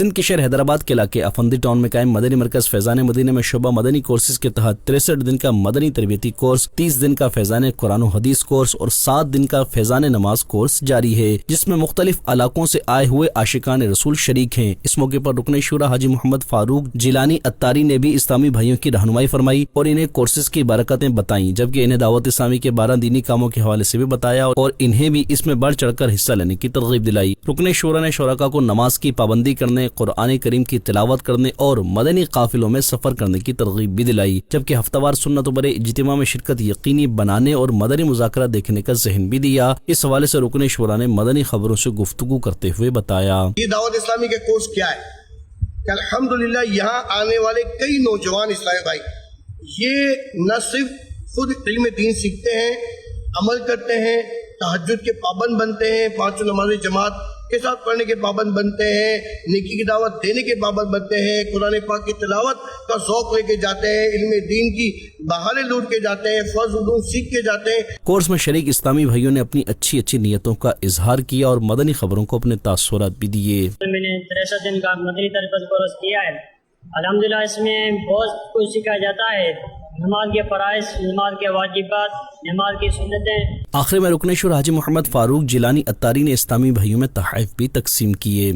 سندھ کے شہر حیدرآباد کے علاقے افندی ٹاؤن میں قائم مدنی مرکز فیضان مدینہ میں شعبہ مدنی کورسز کے تحت 63 دن کا مدنی تربیتی کورس، 30 دن کا فیضان قرآن و حدیث کورس اور 7 دن کا فیضان نماز کورس جاری ہے، جس میں مختلف علاقوں سے آئے ہوئے عاشقان رسول شریک ہیں۔ اس موقع پر رکن شورا حاجی محمد فاروق جیلانی اتاری نے بھی اسلامی بھائیوں کی رہنمائی فرمائی اور انہیں کورسز کی برکتیں بتائیں، جبکہ انہیں دعوت اسلامی کے 12 دینی کاموں کے حوالے سے بھی بتایا اور انہیں بھی اس میں بڑھ چڑھ کر حصہ لینے کی ترغیب دلائی۔ رکن شورا نے شرکاء کو نماز کی پابندی کرنے، قرآن کریم کی تلاوت کرنے اور مدنی قافلوں میں سفر کرنے کی ترغیب بھی دلائی، جبکہ ہفتہ وار سنت و برے اجتماع میں شرکت یقینی بنانے اور مدنی مذاکرہ دیکھنے کا ذہن بھی دیا۔ اس حوالے سے رکن شورا نے مدنی خبروں سے گفتگو کرتے ہوئے بتایا، یہ دعوت اسلامی کے کورس کیا ہے کہ الحمدللہ یہاں آنے والے کئی نوجوان اسلامی بھائی یہ نہ صرف خود علم دین سیکھتے ہیں، عمل کرتے ہیں، تہجد کے پابند بنتے ہیں، 5 نماز جماعت کے ساتھ پڑھنے کے پابند بنتے ہیں، نیکی کی دعوت دینے کے پابند بنتے ہیں، قرآن پاک کی تلاوت کا ذوق لے کے جاتے ہیں، علم دین کی بہاریں لوٹ کے جاتے ہیں، فرض علوم سیکھ کے جاتے ہیں۔ کورس میں شریک اسلامی بھائیوں نے اپنی اچھی نیتوں کا اظہار کیا اور مدنی خبروں کو اپنے تاثرات بھی دیے۔ میں نے 63 دن کا مدنی تربیت کورس کیا ہے، الحمدللہ اس میں بہت کچھ سکھایا جاتا ہے، نماز کے فرائض، نماز کے واجبات، نماز کی سنتیں۔ آخر میں رکن شورا حاجی محمد فاروق جیلانی اتاری نے اسلامی بھائیوں میں تحائف بھی تقسیم کیے۔